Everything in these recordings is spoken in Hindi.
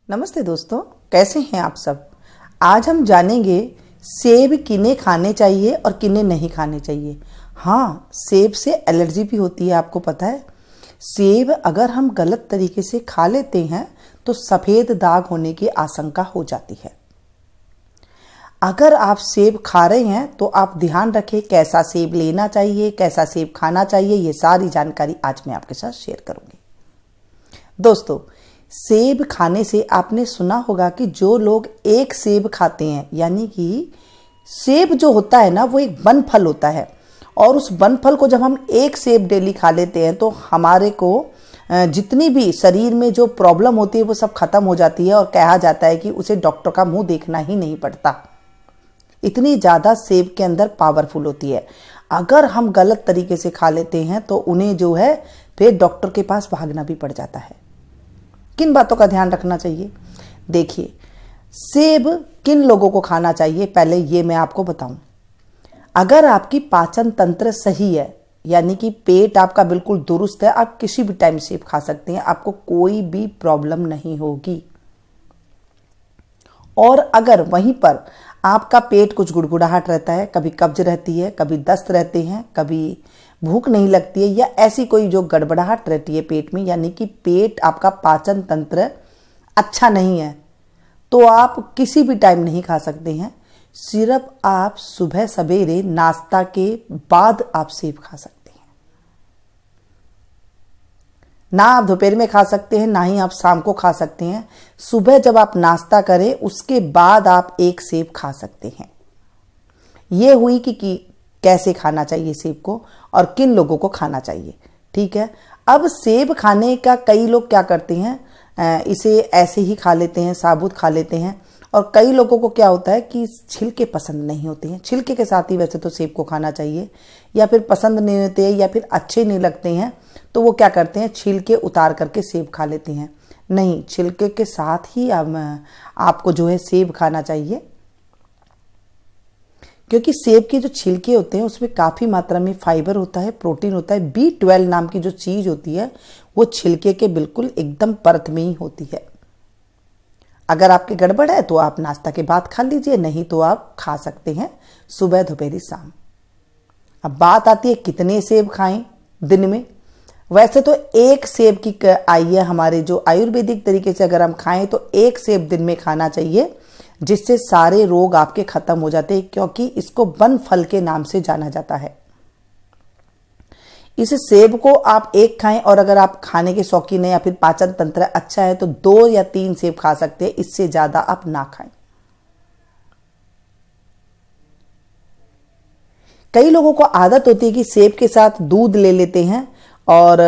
नमस्ते दोस्तों, कैसे हैं आप सब। आज हम जानेंगे सेब किन्हें खाने चाहिए और किन्हें नहीं खाने चाहिए। हाँ, सेब से एलर्जी भी होती है, आपको पता है। सेब अगर हम गलत तरीके से खा लेते हैं तो सफ़ेद दाग होने की आशंका हो जाती है। अगर आप सेब खा रहे हैं तो आप ध्यान रखें कैसा सेब लेना चाहिए, कैसा सेब खाना चाहिए। ये सारी जानकारी आज मैं आपके साथ शेयर करूंगी। दोस्तों, सेब खाने से आपने सुना होगा कि जो लोग एक सेब खाते हैं, यानी कि सेब जो होता है ना, वो एक वन फल होता है, और उस वन फल को जब हम एक सेब डेली खा लेते हैं तो हमारे को जितनी भी शरीर में जो प्रॉब्लम होती है वो सब खत्म हो जाती है, और कहा जाता है कि उसे डॉक्टर का मुंह देखना ही नहीं पड़ता। इतनी ज़्यादा सेब के अंदर पावरफुल होती है। अगर हम गलत तरीके से खा लेते हैं तो उन्हें जो है फिर डॉक्टर के पास भागना भी पड़ जाता है। किन बातों का ध्यान रखना चाहिए? देखिए, सेब किन लोगों को खाना चाहिए पहले ये मैं आपको बताऊं। अगर आपकी पाचन तंत्र सही है, यानी कि पेट आपका बिल्कुल दुरुस्त है, आप किसी भी टाइम सेब खा सकते हैं, आपको कोई भी प्रॉब्लम नहीं होगी। और अगर वहीं पर आपका पेट कुछ गुड़गुड़ाहट रहता है, कभी कब्ज रहती है, कभी दस्त रहते हैं, कभी भूख नहीं लगती है, या ऐसी कोई जो गड़बड़ाहट रहती है पेट में, यानी कि पेट आपका पाचन तंत्र अच्छा नहीं है, तो आप किसी भी टाइम नहीं खा सकते हैं। सिर्फ आप सुबह सवेरे नाश्ता के बाद आप सेब खा सकते हैं। ना आप दोपहर में खा सकते हैं, ना ही आप शाम को खा सकते हैं। सुबह जब आप नाश्ता करें उसके बाद आप एक सेब खा सकते हैं। ये हुई कि कैसे खाना चाहिए सेब को और किन लोगों को खाना चाहिए। ठीक है, अब सेब खाने का कई लोग क्या करते हैं, इसे ऐसे ही खा लेते हैं, साबुत खा लेते हैं। और कई लोगों को क्या होता है कि छिलके पसंद नहीं होते हैं। छिलके के साथ ही वैसे तो सेब को खाना चाहिए, या फिर पसंद नहीं होते हैं या फिर अच्छे नहीं लगते हैं, तो वो क्या करते हैं, छिलके उतार करके सेब खा लेते हैं। नहीं, छिलके के साथ ही आपको जो है सेब खाना चाहिए, क्योंकि सेब के जो छिलके होते हैं उसमें काफ़ी मात्रा में फाइबर होता है, प्रोटीन होता है। B12 नाम की जो चीज़ होती है वो छिलके के बिल्कुल एकदम परत में ही होती है। अगर आपके गड़बड़ है तो आप नाश्ता के बाद खा लीजिए, नहीं तो आप खा सकते हैं सुबह, दोपहर, शाम। अब बात आती है कितने सेब खाएं दिन में। वैसे तो एक सेब की आई है, हमारे जो आयुर्वेदिक तरीके से अगर हम खाएं तो एक सेब दिन में खाना चाहिए, जिससे सारे रोग आपके खत्म हो जाते हैं, क्योंकि इसको वन फल के नाम से जाना जाता है। इस सेब को आप एक खाएं, और अगर आप खाने के शौकीन हैं या फिर पाचन तंत्र अच्छा है तो 2 या 3 सेब खा सकते हैं, इससे ज्यादा आप ना खाएं। कई लोगों को आदत होती है कि सेब के साथ दूध ले लेते हैं और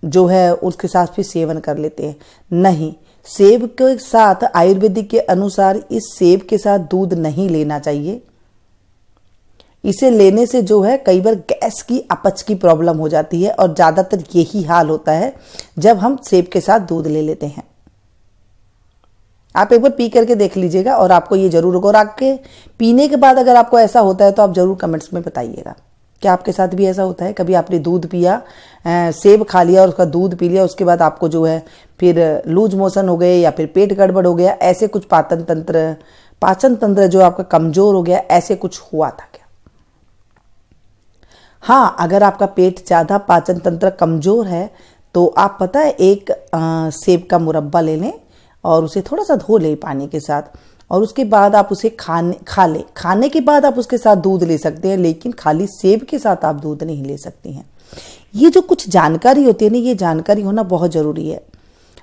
जो है उसके साथ फिर सेवन कर लेते हैं। नहीं, सेब के साथ आयुर्वेदिक के अनुसार इस सेब के साथ दूध नहीं लेना चाहिए। इसे लेने से जो है कई बार गैस की, अपच की प्रॉब्लम हो जाती है, और ज़्यादातर यही हाल होता है जब हम सेब के साथ दूध ले लेते हैं। आप एक बार पी करके देख लीजिएगा और आपको ये जरूर होगा। और आपके पीने के बाद अगर आपको ऐसा होता है तो आप जरूर कमेंट्स में बताइएगा क्या आपके साथ भी ऐसा होता है। कभी आपने दूध पिया, सेब खा लिया और उसका दूध पी लिया, उसके बाद आपको जो है फिर लूज मोशन हो गए या फिर पेट गड़बड़ हो गया, ऐसे कुछ पाचन तंत्र जो आपका कमजोर हो गया, ऐसे कुछ हुआ था क्या? हाँ, अगर आपका पेट ज़्यादा, पाचन तंत्र कमजोर है तो आप पता है एक सेब का मुरब्बा ले लें और उसे थोड़ा सा धो लें पानी के साथ, और उसके बाद आप उसे खा लें। खाने के बाद आप उसके साथ दूध ले सकते हैं, लेकिन खाली सेब के साथ आप दूध नहीं ले सकती हैं। ये जो कुछ जानकारी होती है ना, ये जानकारी होना बहुत ज़रूरी है।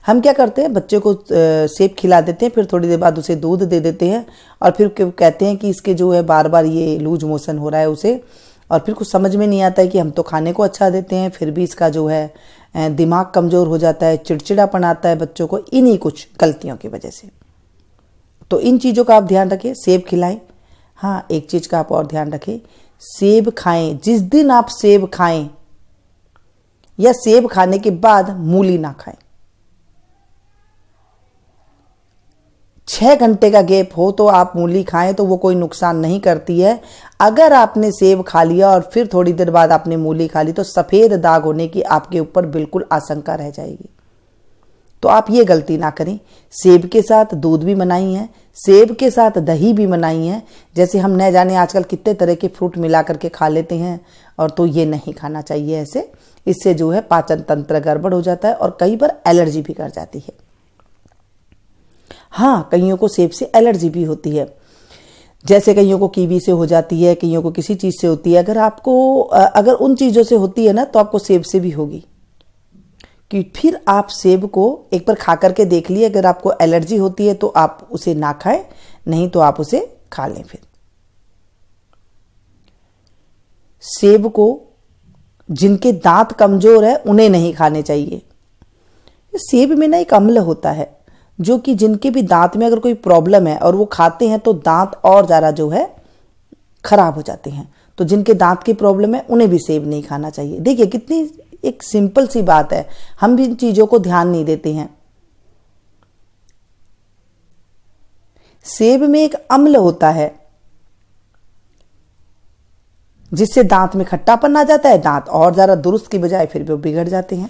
हम क्या करते हैं, बच्चे को सेब खिला देते हैं, फिर थोड़ी देर बाद उसे दूध दे देते हैं, और फिर कहते हैं कि इसके जो है बार बार ये लूज मोशन हो रहा है उसे, और फिर कुछ समझ में नहीं आता है कि हम तो खाने को अच्छा देते हैं, फिर भी इसका जो है दिमाग कमज़ोर हो जाता है, चिड़चिड़ापन आता है बच्चों को, इन्हीं कुछ गलतियों की वजह से। तो इन चीज़ों का आप ध्यान रखें, सेब खिलाएं। हाँ, एक चीज़ का आप और ध्यान रखें, सेब खाएं। जिस दिन आप सेब खाएं या सेब खाने के बाद मूली ना खाएं। 6 घंटे का गैप हो तो आप मूली खाएं तो वो कोई नुकसान नहीं करती है। अगर आपने सेब खा लिया और फिर थोड़ी देर बाद आपने मूली खा ली तो सफ़ेद दाग होने की आपके ऊपर बिल्कुल आशंका रह जाएगी। तो आप ये गलती ना करें। सेब के साथ दूध भी मनाही है, सेब के साथ दही भी मनाही है। जैसे हम न जाने आजकल कितने तरह के फ्रूट मिला करके खा लेते हैं, और तो ये नहीं खाना चाहिए ऐसे। इससे जो है पाचन तंत्र गड़बड़ हो जाता है और कई बार एलर्जी भी कर जाती है। हाँ, कईयों को सेब से एलर्जी भी होती है, जैसे कईयों को कीवी से हो जाती है, कईयों को किसी चीज़ से होती है। अगर उन चीज़ों से होती है ना, तो आपको सेब से भी होगी। कि फिर आप सेब को एक बार खा करके देख लिए, अगर आपको एलर्जी होती है तो आप उसे ना खाएं, नहीं तो आप उसे खा लें। फिर सेब को जिनके दांत कमजोर है उन्हें नहीं खाने चाहिए। सेब में ना एक अम्ल होता है, जो कि जिनके भी दांत में अगर कोई प्रॉब्लम है और वो खाते हैं तो दांत और ज़्यादा जो है खराब हो जाते हैं। तो जिनके दांत की प्रॉब्लम है उन्हें भी सेब नहीं खाना चाहिए। देखिए कितनी एक सिंपल सी बात है, हम भी इन चीज़ों को ध्यान नहीं देते हैं। सेब में एक अम्ल होता है जिससे दांत में खट्टापन आ जाता है, दांत और ज़्यादा दुरुस्त की बजाय फिर भी बिगड़ जाते हैं।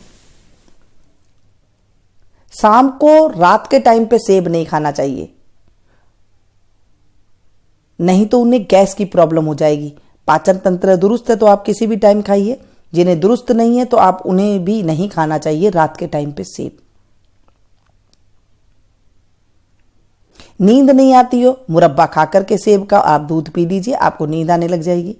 शाम को रात के टाइम पे सेब नहीं खाना चाहिए, नहीं तो उन्हें गैस की प्रॉब्लम हो जाएगी। पाचन तंत्र दुरुस्त है तो आप किसी भी टाइम खाइए, जिन्हें दुरुस्त नहीं है तो आप उन्हें भी नहीं खाना चाहिए रात के टाइम पे सेब। नींद नहीं आती हो, मुरब्बा खा करके सेब का आप दूध पी लीजिए, आपको नींद आने लग जाएगी।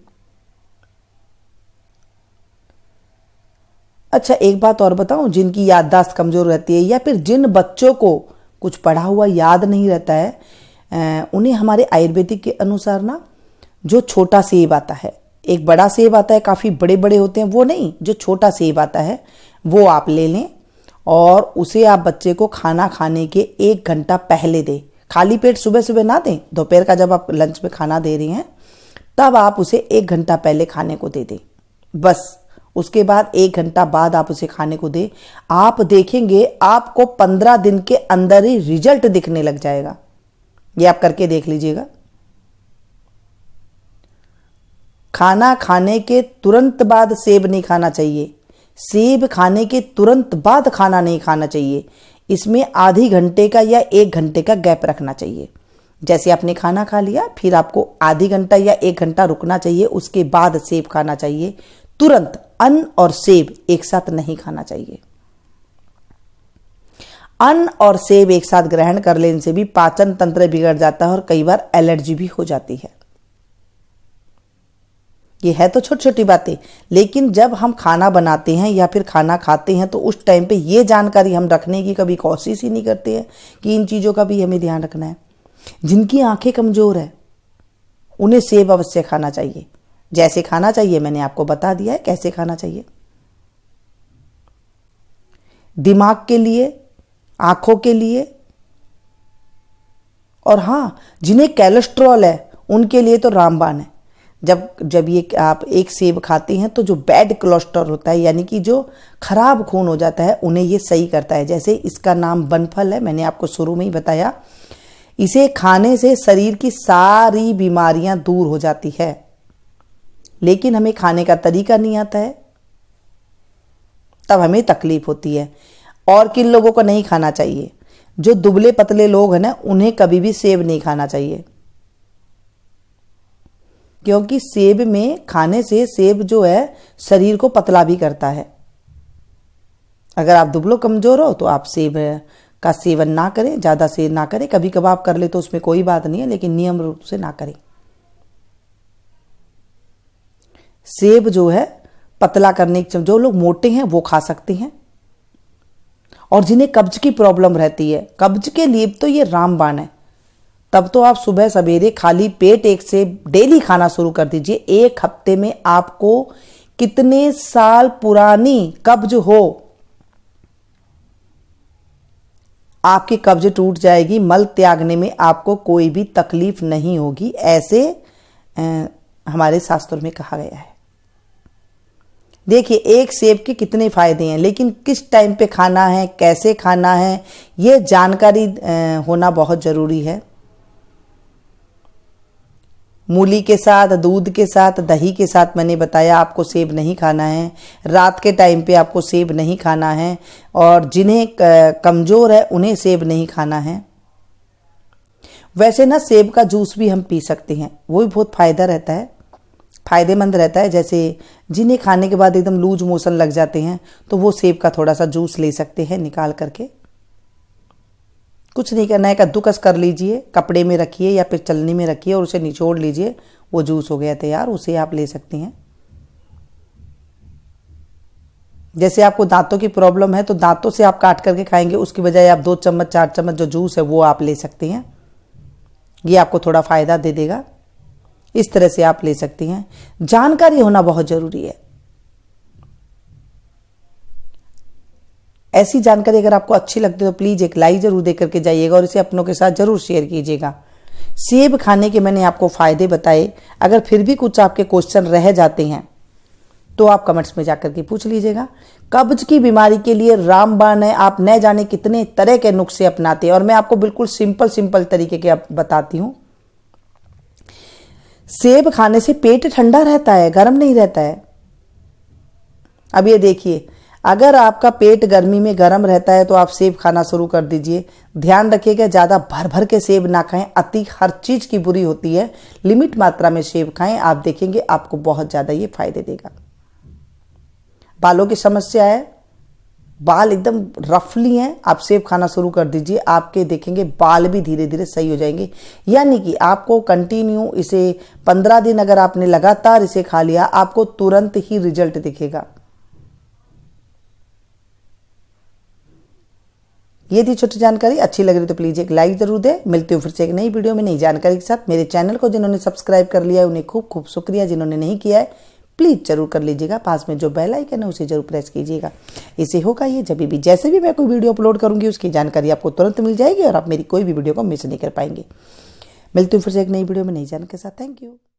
अच्छा, एक बात और बताऊं, जिनकी याददाश्त कमजोर रहती है या फिर जिन बच्चों को कुछ पढ़ा हुआ याद नहीं रहता है, उन्हें हमारे आयुर्वेदिक के अनुसार ना जो छोटा सेब आता है, एक बड़ा सेब आता है, काफ़ी बड़े बड़े होते हैं, वो नहीं, जो छोटा सेब आता है वो आप ले लें और उसे आप बच्चे को खाना खाने के 1 घंटा पहले दें। खाली पेट सुबह सुबह ना दें, दोपहर का जब आप लंच में खाना दे रही हैं तब आप उसे 1 घंटा पहले खाने को दे दें। बस उसके बाद 1 घंटा बाद आप उसे खाने को दें। आप देखेंगे आपको 15 दिन के अंदर ही रिजल्ट दिखने लग जाएगा। ये आप करके देख लीजिएगा। खाना खाने के तुरंत बाद सेब नहीं खाना चाहिए, सेब खाने के तुरंत बाद खाना नहीं खाना चाहिए। इसमें आधे घंटे का या 1 घंटे का गैप रखना चाहिए। जैसे आपने खाना खा लिया, फिर आपको आधे घंटा या 1 घंटा रुकना चाहिए, उसके बाद सेब खाना चाहिए। तुरंत अन्न और सेब एक साथ नहीं खाना चाहिए। अन्न और सेब एक साथ ग्रहण कर लेने से भी पाचन तंत्र बिगड़ जाता है और कई बार एलर्जी भी हो जाती है। ये है तो छोटी छोटी बातें, लेकिन जब हम खाना बनाते हैं या फिर खाना खाते हैं तो उस टाइम पे ये जानकारी हम रखने की कभी कोशिश ही नहीं करते हैं कि इन चीज़ों का भी हमें ध्यान रखना है। जिनकी आंखें कमज़ोर है उन्हें सेब अवश्य खाना चाहिए। जैसे खाना चाहिए मैंने आपको बता दिया है कैसे खाना चाहिए। दिमाग के लिए, आंखों के लिए, और हाँ, जिन्हें कोलेस्ट्रॉल है उनके लिए तो रामबाण है। जब ये आप एक सेब खाते हैं तो जो बैड कोलेस्ट्रॉल होता है, यानी कि जो खराब खून हो जाता है, उन्हें ये सही करता है। जैसे इसका नाम बनफल है, मैंने आपको शुरू में ही बताया। इसे खाने से शरीर की सारी बीमारियां दूर हो जाती है, लेकिन हमें खाने का तरीका नहीं आता है, तब हमें तकलीफ होती है। और किन लोगों को नहीं खाना चाहिए? जो दुबले पतले लोग हैं ना, उन्हें कभी भी सेब नहीं खाना चाहिए, क्योंकि सेब में खाने से सेब जो है शरीर को पतला भी करता है। अगर आप दुबलो कमजोर हो तो आप सेब का सेवन ना करें, ज़्यादा सेवन ना करें। कभी कभार कर ले तो उसमें कोई बात नहीं है, लेकिन नियम रूप से ना करें। सेब जो है पतला करने के, जो लोग मोटे हैं वो खा सकते हैं, और जिन्हें कब्ज की प्रॉब्लम रहती है, कब्ज के लिए तो ये रामबाण है। तब तो आप सुबह सवेरे खाली पेट एक सेब डेली खाना शुरू कर दीजिए। 1 हफ्ते में आपको कितने साल पुरानी कब्ज हो, आपकी कब्ज टूट जाएगी। मल त्यागने में आपको कोई भी तकलीफ नहीं होगी, ऐसे हमारे शास्त्रों में कहा गया है। देखिए, एक सेब के कितने फायदे हैं, लेकिन किस टाइम पे खाना है, कैसे खाना है, ये जानकारी होना बहुत जरूरी है। मूली के साथ, दूध के साथ, दही के साथ मैंने बताया आपको सेब नहीं खाना है। रात के टाइम पे आपको सेब नहीं खाना है, और जिन्हें कमज़ोर है उन्हें सेब नहीं खाना है। वैसे ना सेब का जूस भी हम पी सकते हैं, वो भी बहुत फ़ायदेमंद रहता है। जैसे जिन्हें खाने के बाद एकदम लूज मोशन लग जाते हैं तो वो सेब का थोड़ा सा जूस ले सकते हैं निकाल करके। कुछ नहीं करना है, कद्दूकस कर लीजिए, कपड़े में रखिए या फिर चलनी में रखिए और उसे निचोड़ लीजिए, वो जूस हो गया तैयार, उसे आप ले सकते हैं। जैसे आपको दांतों की प्रॉब्लम है तो दांतों से आप काट करके खाएंगे, उसकी बजाय आप 2 चम्मच 4 चम्मच जो जूस है वो आप ले सकते हैं। ये आपको थोड़ा फ़ायदा दे देगा। इस तरह से आप ले सकती हैं। जानकारी होना बहुत ज़रूरी है। ऐसी जानकारी अगर आपको अच्छी लगती है तो प्लीज़ एक लाइक ज़रूर दे करके जाइएगा और इसे अपनों के साथ ज़रूर शेयर कीजिएगा। सेब खाने के मैंने आपको फ़ायदे बताए। अगर फिर भी कुछ आपके क्वेश्चन रह जाते हैं तो आप कमेंट्स में जाकर के पूछ लीजिएगा। कब्ज की बीमारी के लिए रामबाण है, आप न जाने कितने तरह के नुस्खे अपनाते हैं और मैं आपको बिल्कुल सिंपल तरीके के बताती हूँ। सेब खाने से पेट ठंडा रहता है, गर्म नहीं रहता है। अब ये देखिए, अगर आपका पेट गर्मी में गर्म रहता है तो आप सेब खाना शुरू कर दीजिए। ध्यान रखिएगा, ज़्यादा भर के सेब ना खाएं, अति हर चीज़ की बुरी होती है। लिमिट मात्रा में सेब खाएं, आप देखेंगे आपको बहुत ज़्यादा ये फायदे देगा। बालों की समस्या है, बाल एकदम रफली हैं, आप सेब खाना शुरू कर दीजिए, आपके देखेंगे बाल भी धीरे धीरे सही हो जाएंगे। यानी कि आपको कंटिन्यू इसे 15 दिन अगर आपने लगातार इसे खा लिया, आपको तुरंत ही रिजल्ट दिखेगा। ये थी छोटी जानकारी। अच्छी लग रही तो प्लीज़ एक लाइक जरूर दे। मिलती हूँ फिर से एक नई वीडियो में नई जानकारी के साथ। मेरे चैनल को जिन्होंने सब्सक्राइब कर लिया है उन्हें खूब शुक्रिया, जिन्होंने नहीं किया है प्लीज़ जरूर कर लीजिएगा। पास में जो बेल आइकन है उसे जरूर प्रेस कीजिएगा। इससे होगा ये जब भी जैसे भी मैं कोई वीडियो अपलोड करूंगी उसकी जानकारी आपको तुरंत मिल जाएगी और आप मेरी कोई भी वीडियो को मिस नहीं कर पाएंगे। मिलती हूँ फिर से एक नई वीडियो में नई जानकारी के साथ। Thank you.